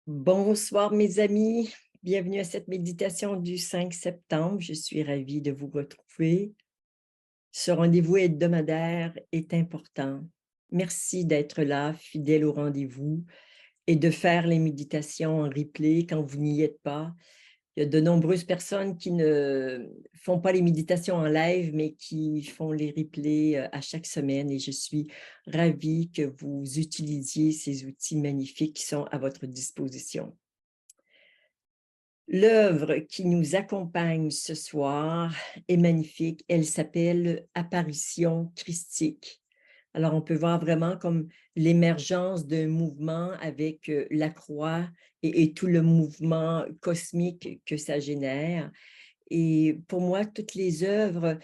Bonsoir mes amis, bienvenue à cette méditation du 5 septembre. Je suis ravie de vous retrouver. Ce rendez-vous hebdomadaire est important. Merci d'être là, fidèle au rendez-vous et de faire les méditations en replay quand vous n'y êtes pas. Il y a de nombreuses personnes qui ne font pas les méditations en live, mais qui font les replays à chaque semaine et je suis ravie que vous utilisiez ces outils magnifiques qui sont à votre disposition. L'œuvre qui nous accompagne ce soir est magnifique. Elle s'appelle Apparition christique. Alors, on peut voir vraiment comme l'émergence d'un mouvement avec la croix et tout le mouvement cosmique que ça génère. Et pour moi, toutes les œuvres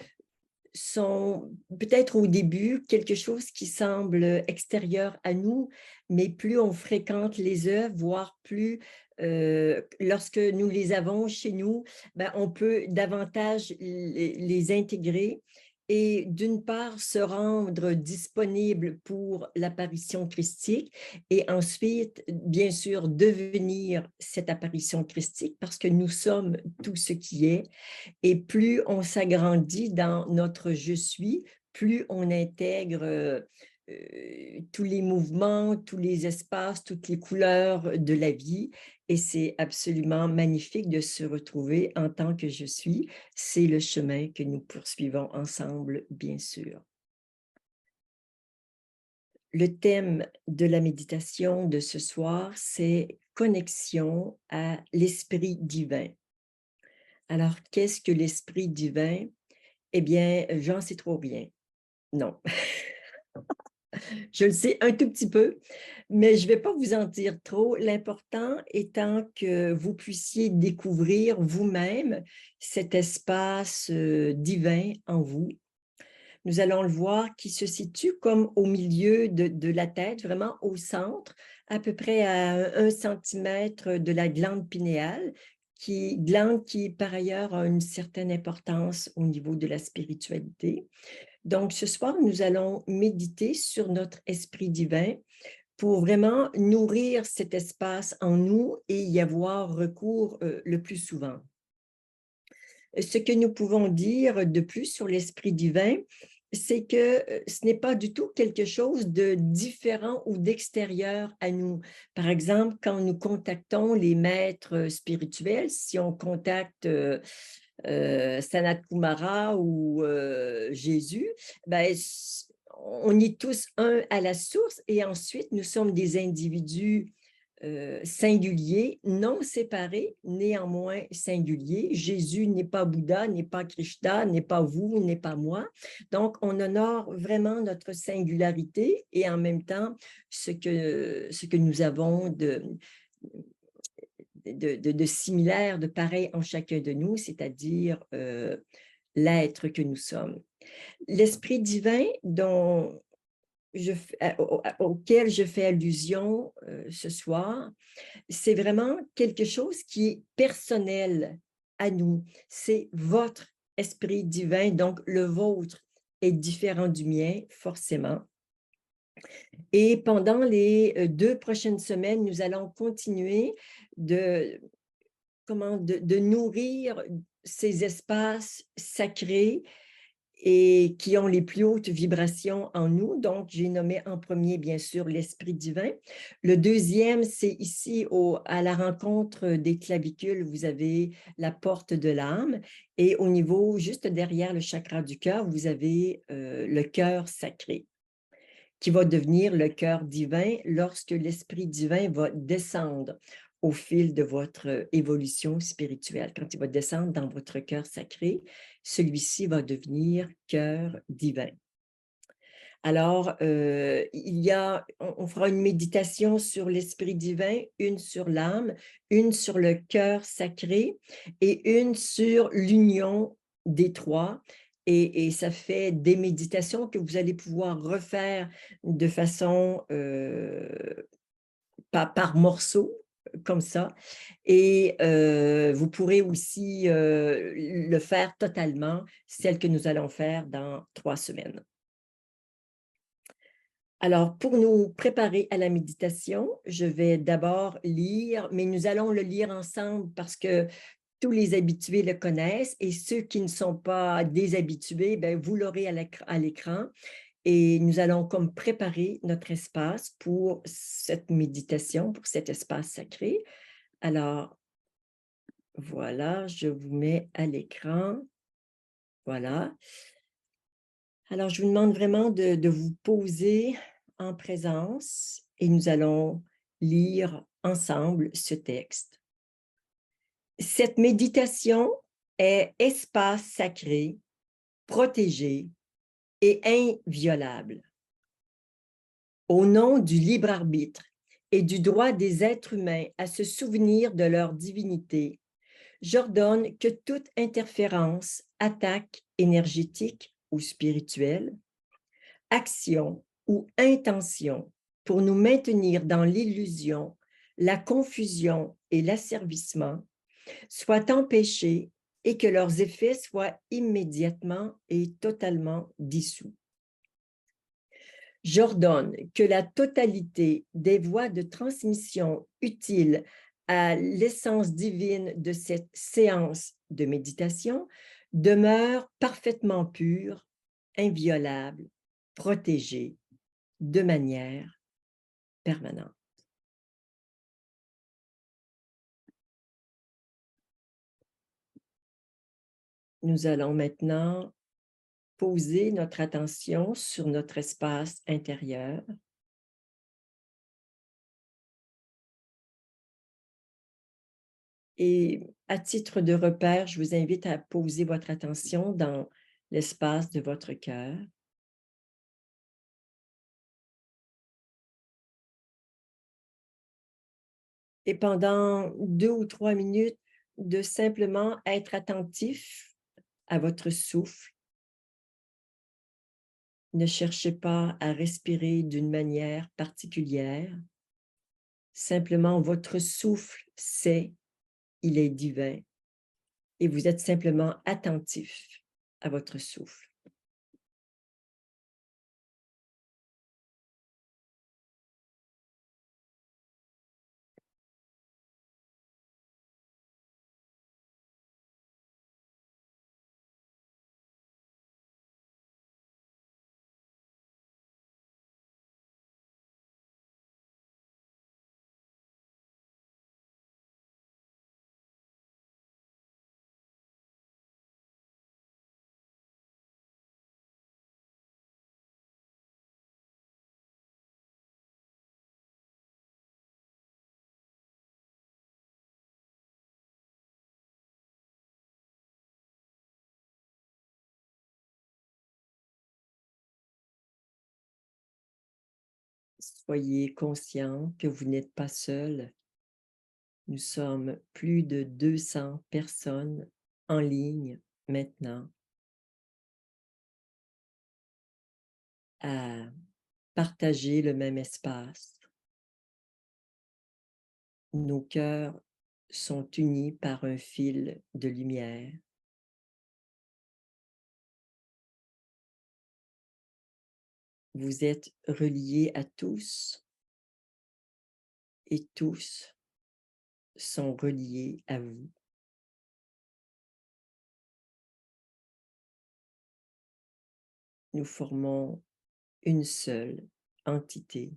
sont peut-être au début quelque chose qui semble extérieur à nous, mais plus on fréquente les œuvres, voire plus lorsque nous les avons chez nous, ben, on peut davantage les intégrer et d'une part se rendre disponible pour l'apparition christique et ensuite, bien sûr, devenir cette apparition christique parce que nous sommes tout ce qui est. Et plus on s'agrandit dans notre «je suis», plus on intègre, tous les mouvements, tous les espaces, toutes les couleurs de la vie et c'est absolument magnifique de se retrouver en tant que «je suis». C'est le chemin que nous poursuivons ensemble, bien sûr. Le thème de la méditation de ce soir, c'est connexion à l'esprit divin. Alors, qu'est-ce que l'esprit divin? Eh bien, j'en sais trop rien. Non, je le sais un tout petit peu, mais je ne vais pas vous en dire trop. L'important étant que vous puissiez découvrir vous-même cet espace divin en vous. Nous allons le voir qui se situe comme au milieu de la tête, vraiment au centre, à peu près à 1 centimètre de la glande pinéale, glande qui, par ailleurs, a une certaine importance au niveau de la spiritualité. Donc, ce soir, nous allons méditer sur notre esprit divin pour vraiment nourrir cet espace en nous et y avoir recours le plus souvent. Ce que nous pouvons dire de plus sur l'esprit divin, c'est que ce n'est pas du tout quelque chose de différent ou d'extérieur à nous. Par exemple, quand nous contactons les maîtres spirituels, si on contacte Sanat Kumara ou Jésus, ben, on est tous un à la source et ensuite nous sommes des individus singuliers, non séparés, néanmoins singuliers. Jésus n'est pas Bouddha, n'est pas Krishna, n'est pas vous, n'est pas moi. Donc, on honore vraiment notre singularité et en même temps ce que nous avons de similaire, de pareil en chacun de nous, c'est-à-dire l'être que nous sommes. L'esprit divin auquel je fais allusion ce soir, c'est vraiment quelque chose qui est personnel à nous. C'est votre esprit divin, donc le vôtre est différent du mien, forcément. Et pendant les 2 prochaines semaines, nous allons continuer de de nourrir ces espaces sacrés et qui ont les plus hautes vibrations en nous. Donc, j'ai nommé en premier, bien sûr, l'esprit divin. Le deuxième, c'est ici à la rencontre des clavicules, vous avez la porte de l'âme et au niveau, juste derrière le chakra du cœur, vous avez le cœur sacré qui va devenir le cœur divin lorsque l'esprit divin va descendre au fil de votre évolution spirituelle. Quand il va descendre dans votre cœur sacré, celui-ci va devenir cœur divin. Alors, on fera une méditation sur l'esprit divin, une sur l'âme, une sur le cœur sacré et une sur l'union des trois. Et ça fait des méditations que vous allez pouvoir refaire de façon par morceaux, comme ça. Et vous pourrez aussi le faire totalement, celle que nous allons faire dans 3 semaines. Alors, pour nous préparer à la méditation, je vais d'abord lire, mais nous allons le lire ensemble parce que tous les habitués le connaissent et ceux qui ne sont pas des habitués, ben, vous l'aurez à l'écran et nous allons comme préparer notre espace pour cette méditation, pour cet espace sacré. Alors, voilà, je vous mets à l'écran. Voilà. Alors, je vous demande vraiment de vous poser en présence et nous allons lire ensemble ce texte. Cette méditation est espace sacré, protégé et inviolable. Au nom du libre arbitre et du droit des êtres humains à se souvenir de leur divinité, j'ordonne que toute interférence, attaque énergétique ou spirituelle, action ou intention pour nous maintenir dans l'illusion, la confusion et l'asservissement soient empêchés et que leurs effets soient immédiatement et totalement dissous. J'ordonne que la totalité des voies de transmission utiles à l'essence divine de cette séance de méditation demeure parfaitement pure, inviolable, protégée de manière permanente. Nous allons maintenant poser notre attention sur notre espace intérieur. Et à titre de repère, je vous invite à poser votre attention dans l'espace de votre cœur. Et pendant 2 ou 3 minutes, de simplement être attentif à votre souffle. Ne cherchez pas à respirer d'une manière particulière. Simplement, votre souffle, il est divin et vous êtes simplement attentif à votre souffle. Soyez conscient que vous n'êtes pas seul. Nous sommes plus de 200 personnes en ligne maintenant à partager le même espace. Nos cœurs sont unis par un fil de lumière. Vous êtes reliés à tous et tous sont reliés à vous. Nous formons une seule entité,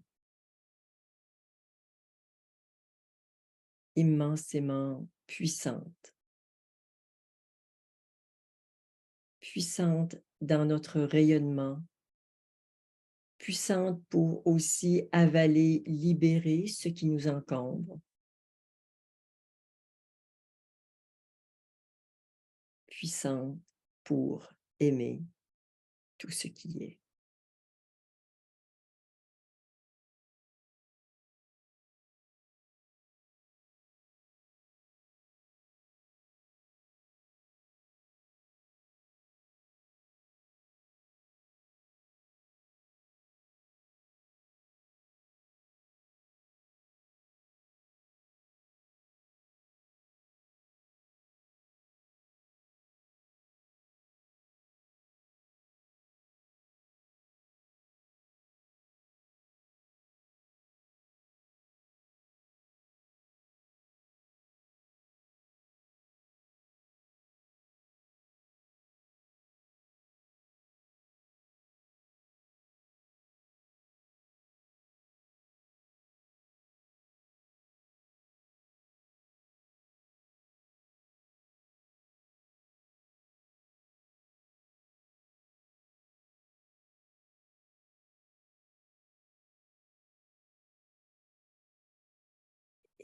immensément puissante, puissante dans notre rayonnement, puissante pour aussi avaler, libérer ce qui nous encombre, puissante pour aimer tout ce qui est.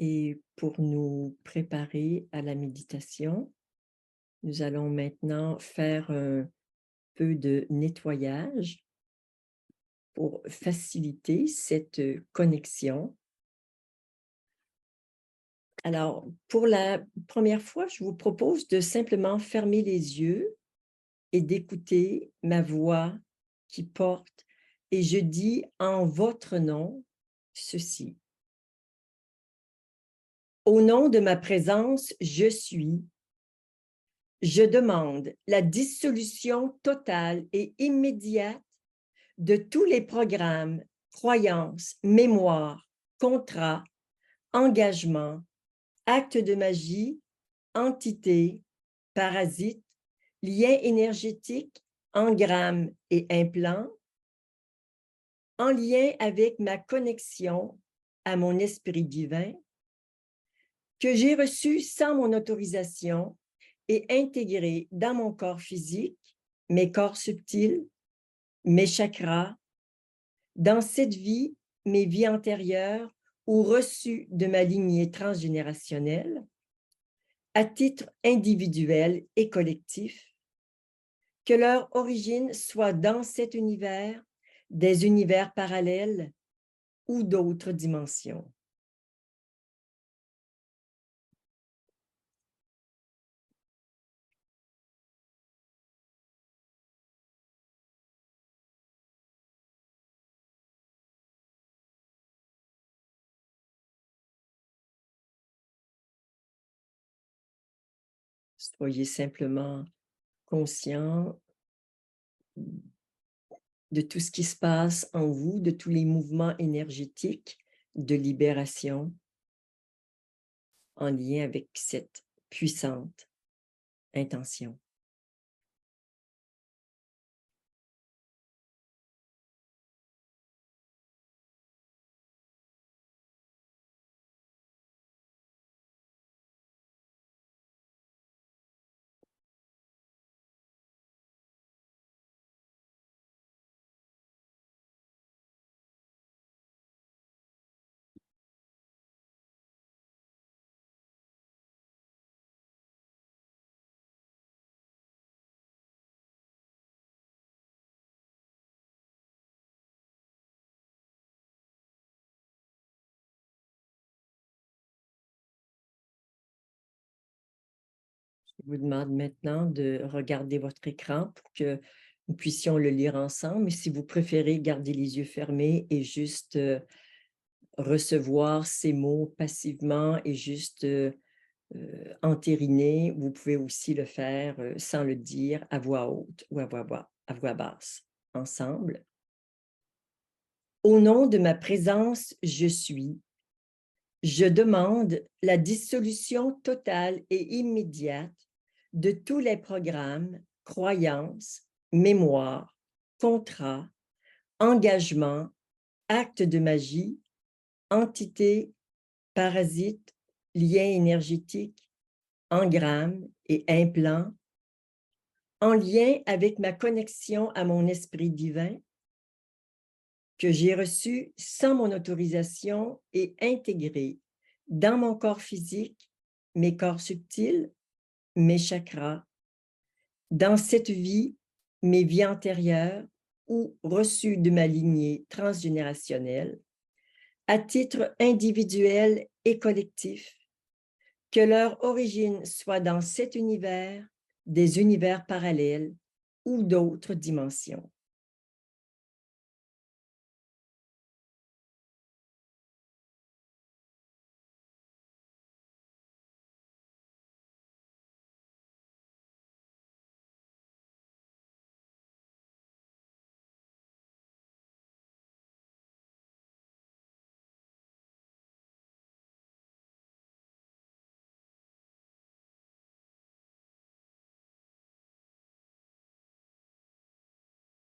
Et pour nous préparer à la méditation, nous allons maintenant faire un peu de nettoyage pour faciliter cette connexion. Alors, pour la première fois, je vous propose de simplement fermer les yeux et d'écouter ma voix qui porte, et je dis en votre nom ceci. Au nom de ma présence, je suis. Je demande la dissolution totale et immédiate de tous les programmes, croyances, mémoires, contrats, engagements, actes de magie, entités, parasites, liens énergétiques, engrammes et implants, en lien avec ma connexion à mon esprit divin, que j'ai reçu sans mon autorisation et intégré dans mon corps physique, mes corps subtils, mes chakras, dans cette vie, mes vies antérieures ou reçues de ma lignée transgénérationnelle, à titre individuel et collectif, que leur origine soit dans cet univers, des univers parallèles ou d'autres dimensions. Soyez simplement conscient de tout ce qui se passe en vous, de tous les mouvements énergétiques de libération en lien avec cette puissante intention. Je vous demande maintenant de regarder votre écran pour que nous puissions le lire ensemble. Mais si vous préférez garder les yeux fermés et juste recevoir ces mots passivement et juste entériner, vous pouvez aussi le faire sans le dire à voix haute ou à voix basse, ensemble. Au nom de ma présence, je suis. Je demande la dissolution totale et immédiate de tous les programmes, croyances, mémoires, contrats, engagements, actes de magie, entités, parasites, liens énergétiques, engrammes et implants, en lien avec ma connexion à mon esprit divin, que j'ai reçu sans mon autorisation et intégré dans mon corps physique, mes corps subtils, mes chakras, dans cette vie, mes vies antérieures ou reçues de ma lignée transgénérationnelle, à titre individuel et collectif, que leur origine soit dans cet univers, des univers parallèles ou d'autres dimensions.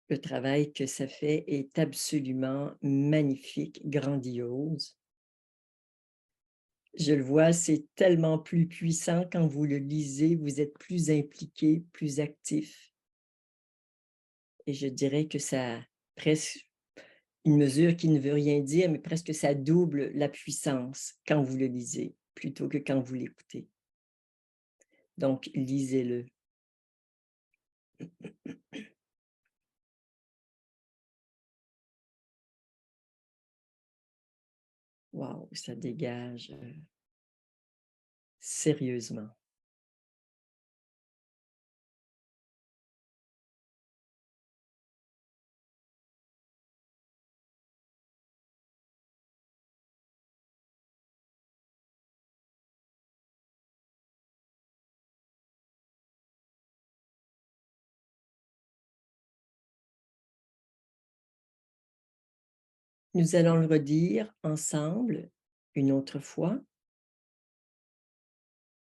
Le travail que ça fait est absolument magnifique, grandiose. Je le vois, c'est tellement plus puissant quand vous le lisez, vous êtes plus impliqué, plus actif. Et je dirais que ça presque Une mesure qui ne veut rien dire, mais presque ça double la puissance quand vous le lisez, plutôt que quand vous l'écoutez. Donc lisez-le. Waouh, ça dégage, sérieusement. Nous allons le redire ensemble une autre fois.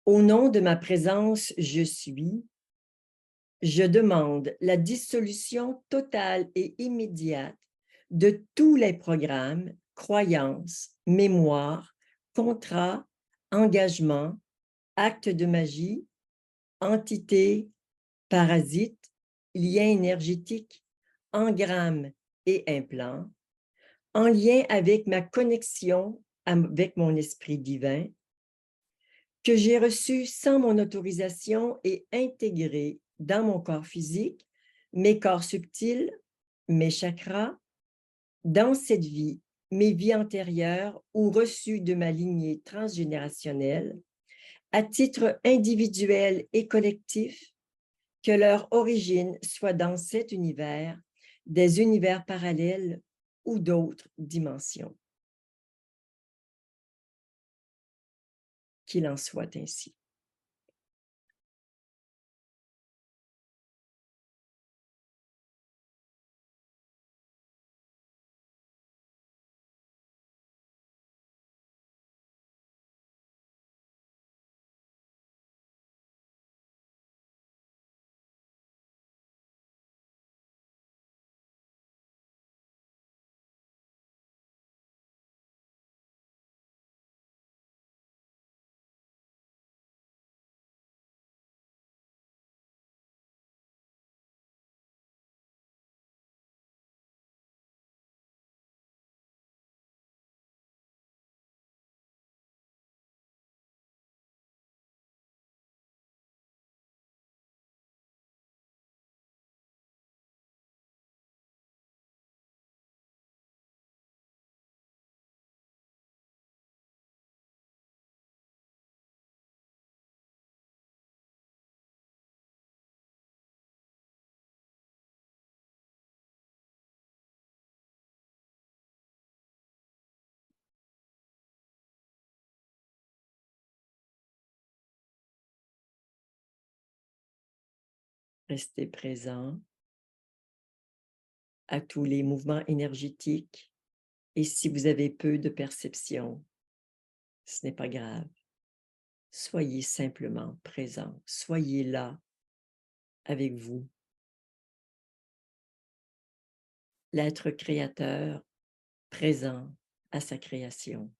Au nom de ma présence, je suis. Je demande la dissolution totale et immédiate de tous les programmes, croyances, mémoires, contrats, engagements, actes de magie, entités, parasites, liens énergétiques, engrammes et implants, en lien avec ma connexion avec mon esprit divin, que j'ai reçu sans mon autorisation et intégré dans mon corps physique, mes corps subtils, mes chakras, dans cette vie, mes vies antérieures ou reçues de ma lignée transgénérationnelle, à titre individuel et collectif, que leur origine soit dans cet univers, des univers parallèles ou d'autres dimensions. Qu'il en soit ainsi. Restez présent à tous les mouvements énergétiques et si vous avez peu de perception, ce n'est pas grave. Soyez simplement présent, soyez là avec vous. L'être créateur présent à sa création.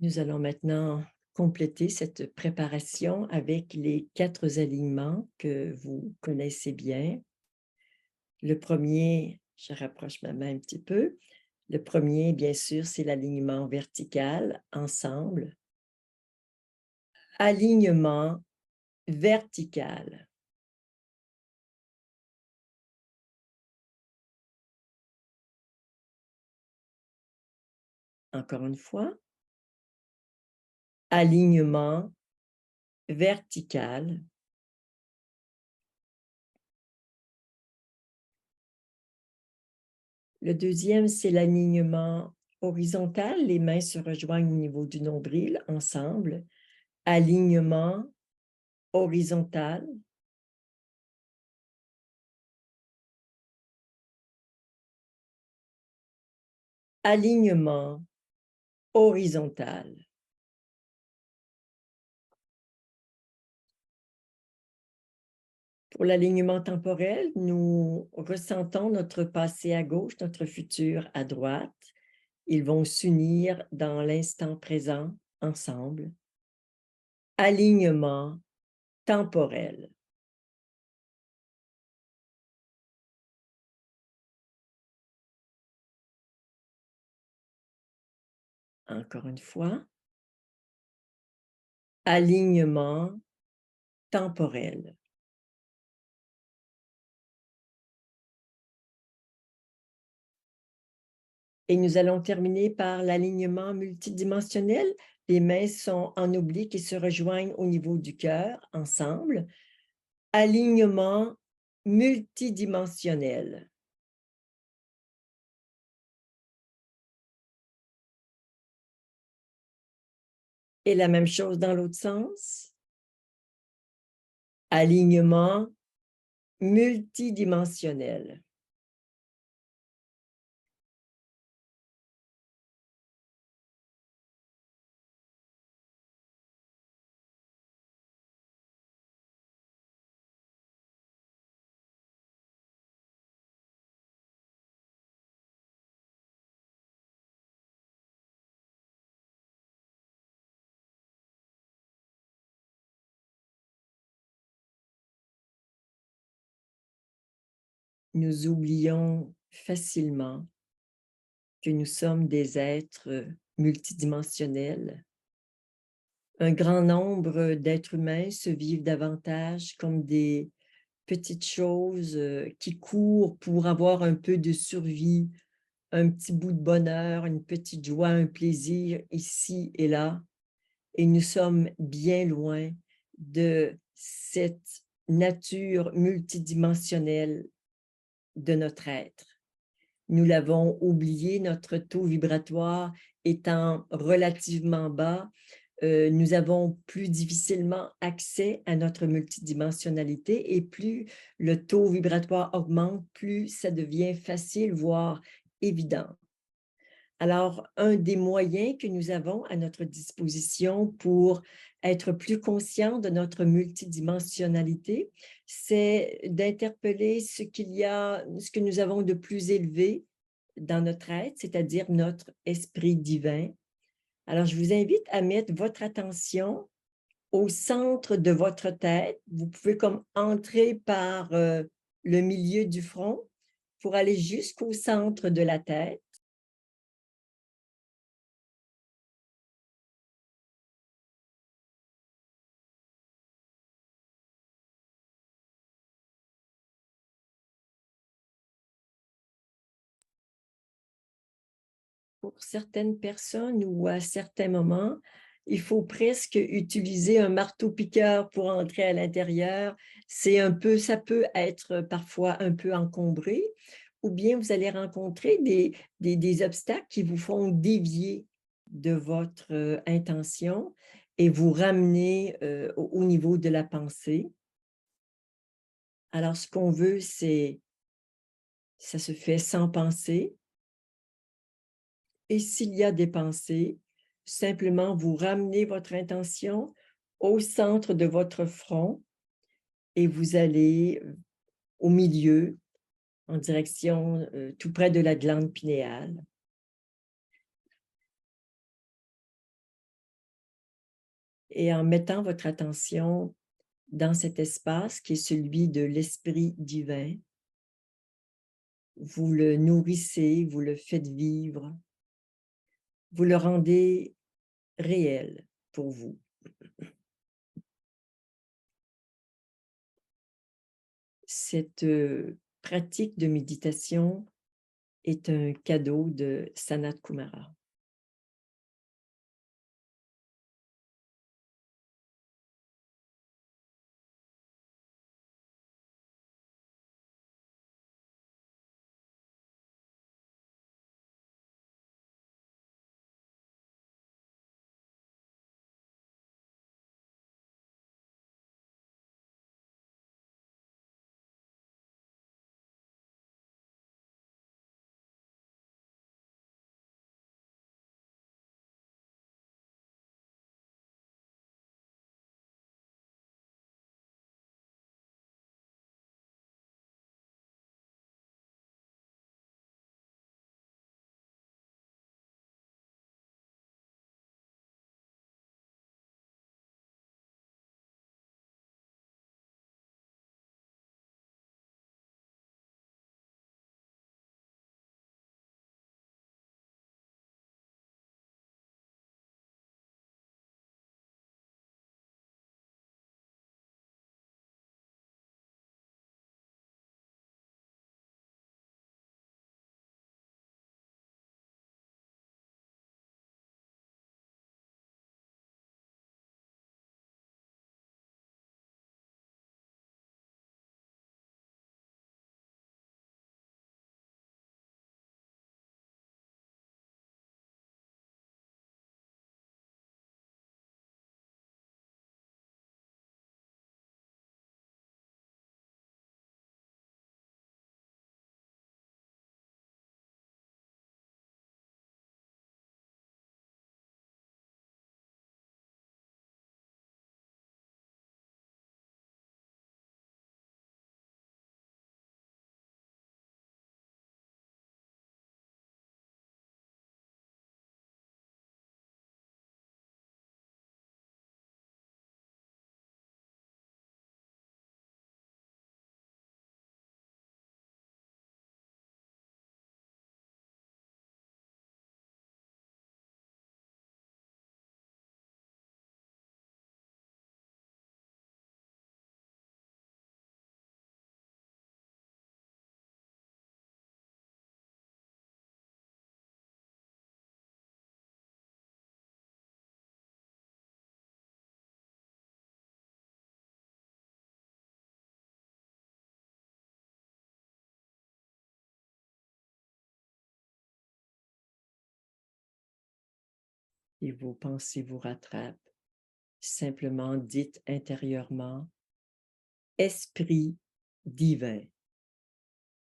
Nous allons maintenant compléter cette préparation avec les 4 alignements que vous connaissez bien. Le premier, je rapproche ma main un petit peu. Le premier, bien sûr, c'est l'alignement vertical, ensemble. Alignement vertical. Encore une fois. Alignement vertical. Le deuxième, c'est l'alignement horizontal. Les mains se rejoignent au niveau du nombril, ensemble. Alignement horizontal. alignement horizontal. Pour l'alignement temporel, nous ressentons notre passé à gauche, notre futur à droite. Ils vont s'unir dans l'instant présent ensemble. Alignement temporel. Encore une fois. Alignement temporel. Et nous allons terminer par l'alignement multidimensionnel. Les mains sont en oblique et se rejoignent au niveau du cœur, ensemble. Alignement multidimensionnel. Et la même chose dans l'autre sens. Alignement multidimensionnel. Nous oublions facilement que nous sommes des êtres multidimensionnels. Un grand nombre d'êtres humains se vivent davantage comme des petites choses qui courent pour avoir un peu de survie, un petit bout de bonheur, une petite joie, un plaisir ici et là. Et nous sommes bien loin de cette nature multidimensionnelle de notre être. Nous l'avons oublié, notre taux vibratoire étant relativement bas, nous avons plus difficilement accès à notre multidimensionnalité et plus le taux vibratoire augmente, plus ça devient facile, voire évident. Alors, un des moyens que nous avons à notre disposition pour être plus conscients de notre multidimensionnalité, c'est d'interpeller ce que nous avons de plus élevé dans notre être, c'est-à-dire notre esprit divin. Alors, je vous invite à mettre votre attention au centre de votre tête. Vous pouvez comme entrer par le milieu du front pour aller jusqu'au centre de la tête. Pour certaines personnes ou à certains moments, il faut presque utiliser un marteau-piqueur pour entrer à l'intérieur. Ça peut être parfois un peu encombré, ou bien vous allez rencontrer des obstacles qui vous font dévier de votre intention et vous ramener au niveau de la pensée. Alors, ce qu'on veut, ça se fait sans penser. Et s'il y a des pensées, simplement vous ramenez votre intention au centre de votre front et vous allez au milieu, en direction, tout près de la glande pinéale. Et en mettant votre attention dans cet espace qui est celui de l'esprit divin, vous le nourrissez, vous le faites vivre, vous le rendez réel pour vous. Cette pratique de méditation est un cadeau de Sanat Kumara. et vos pensées vous rattrapent, simplement dites intérieurement « Esprit divin »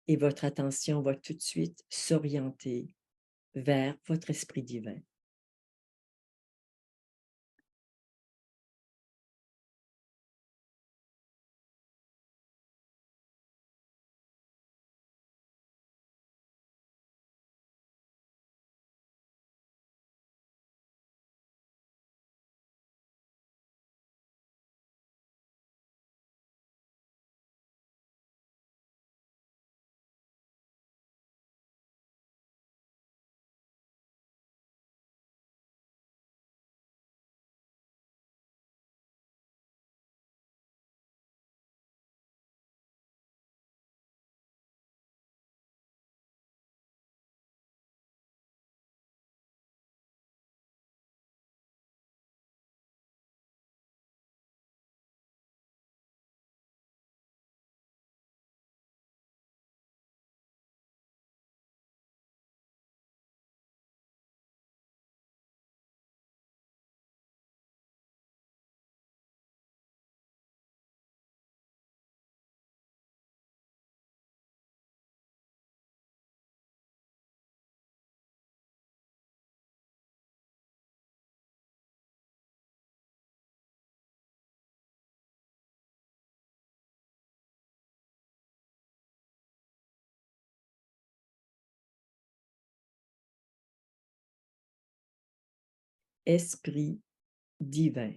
et votre attention va tout de suite s'orienter vers votre esprit divin. Esprit divin.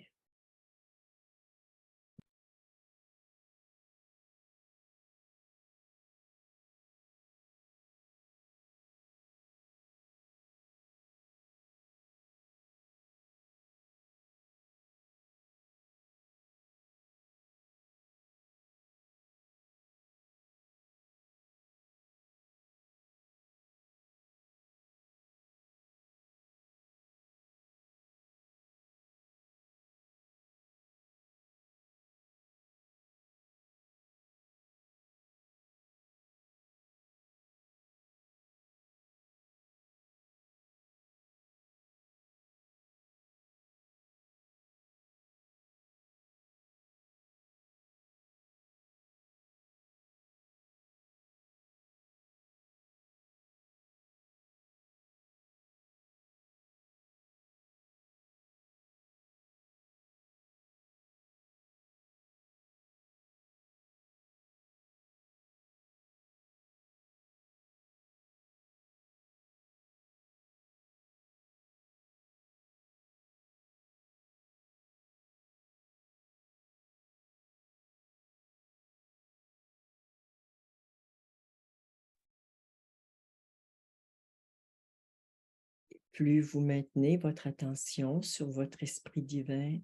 Plus vous maintenez votre attention sur votre esprit divin,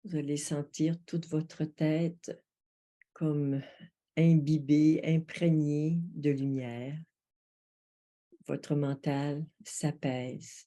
vous allez sentir toute votre tête comme imbibée, imprégnée de lumière. Votre mental s'apaise.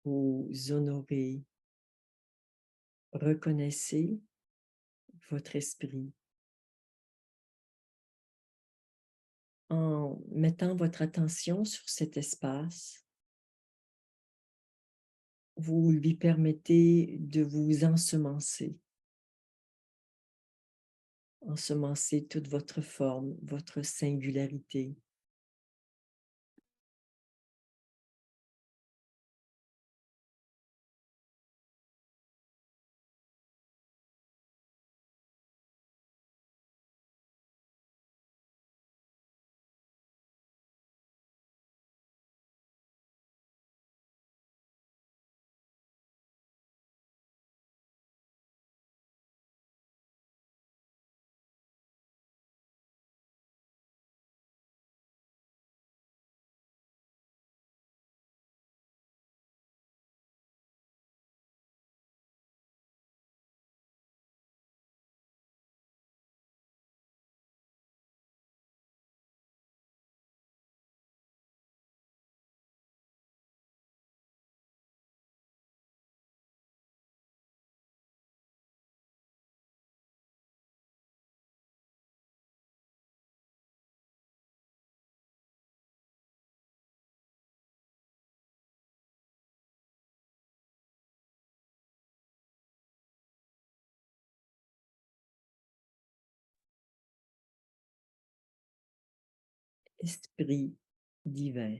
Vous honorez, reconnaissez votre esprit en mettant votre attention sur cet espace, vous lui permettez de vous ensemencer toute votre forme, votre singularité. Esprit divin,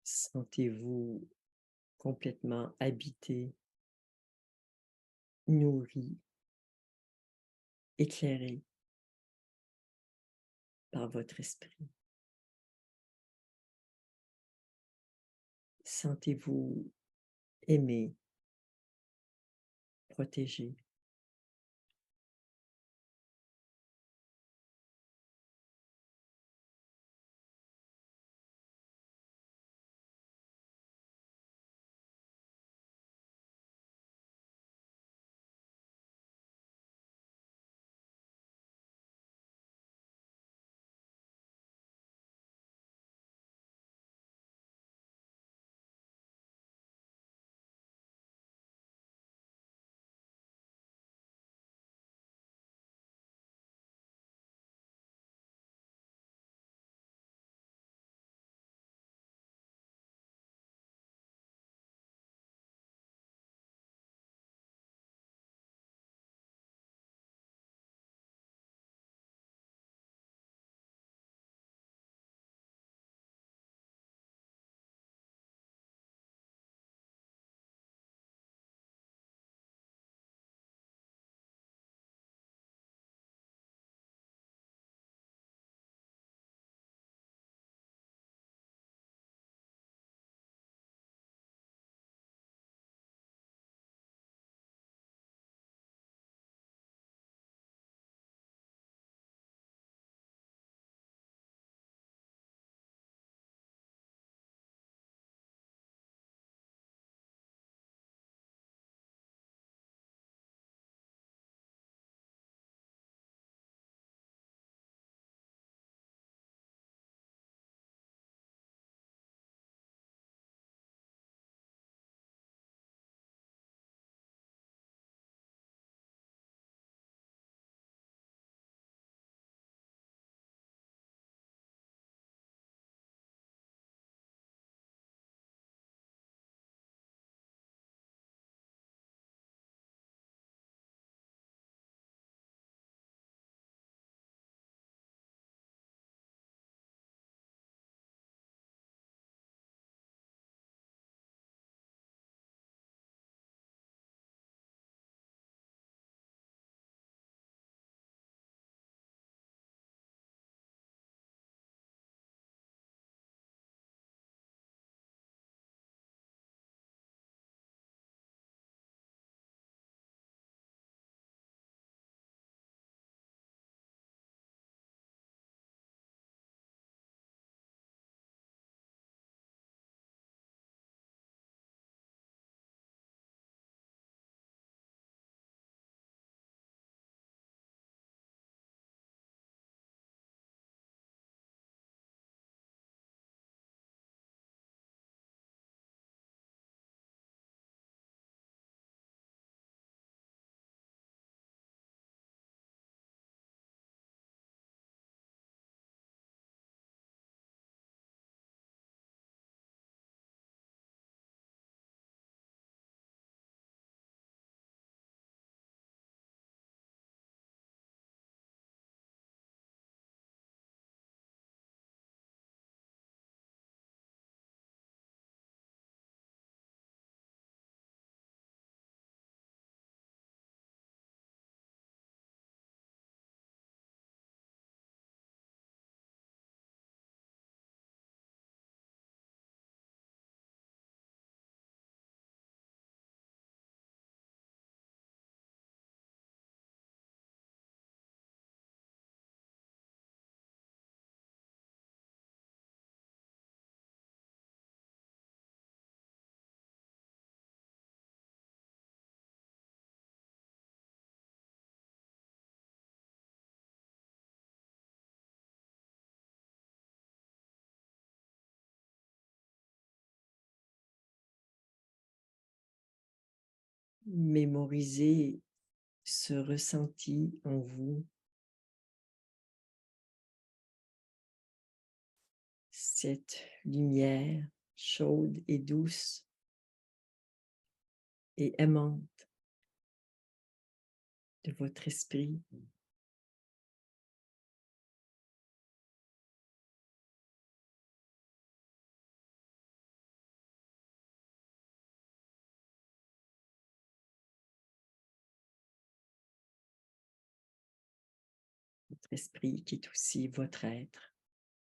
sentez-vous complètement habité, nourri, éclairé par votre esprit. Sentez-vous aimé, protégé. mémorisez ce ressenti en vous, cette lumière chaude et douce et aimante de votre esprit. Votre esprit qui est aussi votre être,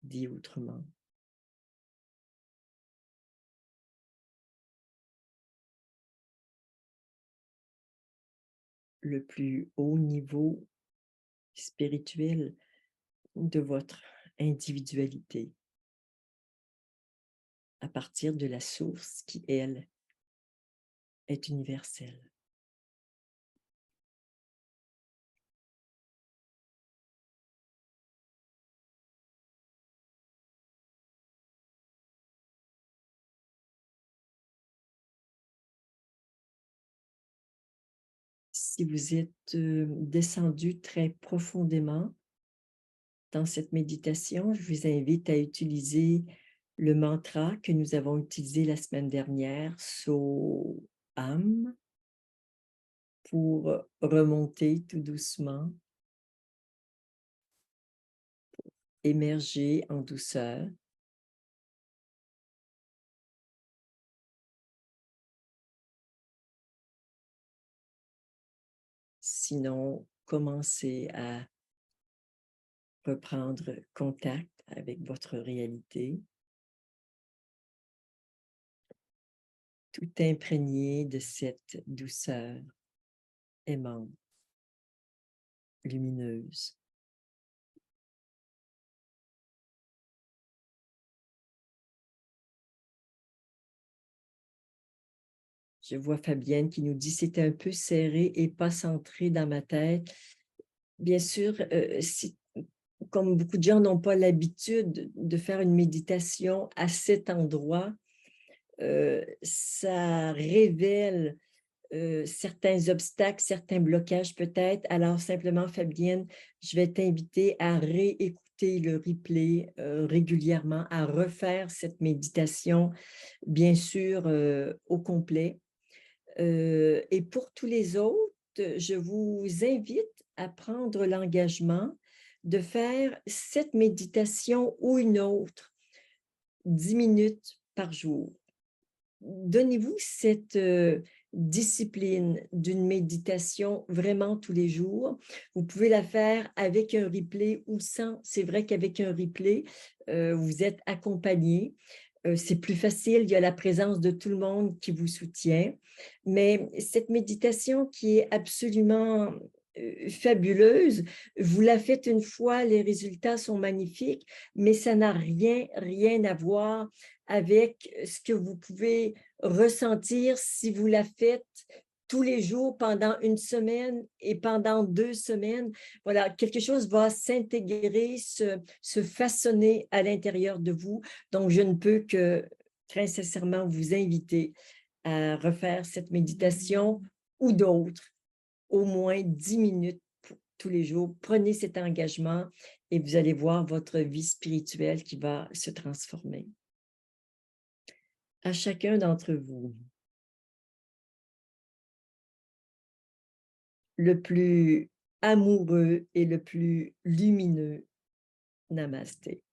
dit autrement. Le plus haut niveau spirituel de votre individualité à partir de la source qui, elle, est universelle. Si vous êtes descendu très profondément dans cette méditation, je vous invite à utiliser le mantra que nous avons utilisé la semaine dernière, So-Am, pour remonter tout doucement, émerger en douceur. Sinon, commencez à reprendre contact avec votre réalité, tout imprégné de cette douceur aimante, lumineuse. Je vois Fabienne qui nous dit: «C'était un peu serré et pas centré dans ma tête». Bien sûr, si comme beaucoup de gens n'ont pas l'habitude de faire une méditation à cet endroit, ça révèle, certains obstacles, certains blocages peut-être. Alors simplement Fabienne, je vais t'inviter à réécouter le replay, régulièrement, à refaire cette méditation, bien sûr, au complet. Et pour tous les autres, je vous invite à prendre l'engagement de faire cette méditation ou une autre, 10 minutes par jour. Donnez-vous cette discipline d'une méditation vraiment tous les jours. Vous pouvez la faire avec un replay ou sans. C'est vrai qu'avec un replay, vous êtes accompagné. C'est plus facile, il y a la présence de tout le monde qui vous soutient. Mais cette méditation qui est absolument fabuleuse, vous la faites une fois, les résultats sont magnifiques, mais ça n'a rien à voir avec ce que vous pouvez ressentir si vous la faites tous les jours pendant une semaine et pendant 2 semaines. Voilà, quelque chose va s'intégrer, se façonner à l'intérieur de vous. Donc, je ne peux que très sincèrement vous inviter à refaire cette méditation ou d'autres, au moins 10 minutes tous les jours. Prenez cet engagement et vous allez voir votre vie spirituelle qui va se transformer. À chacun d'entre vous, le plus amoureux et le plus lumineux. Namasté.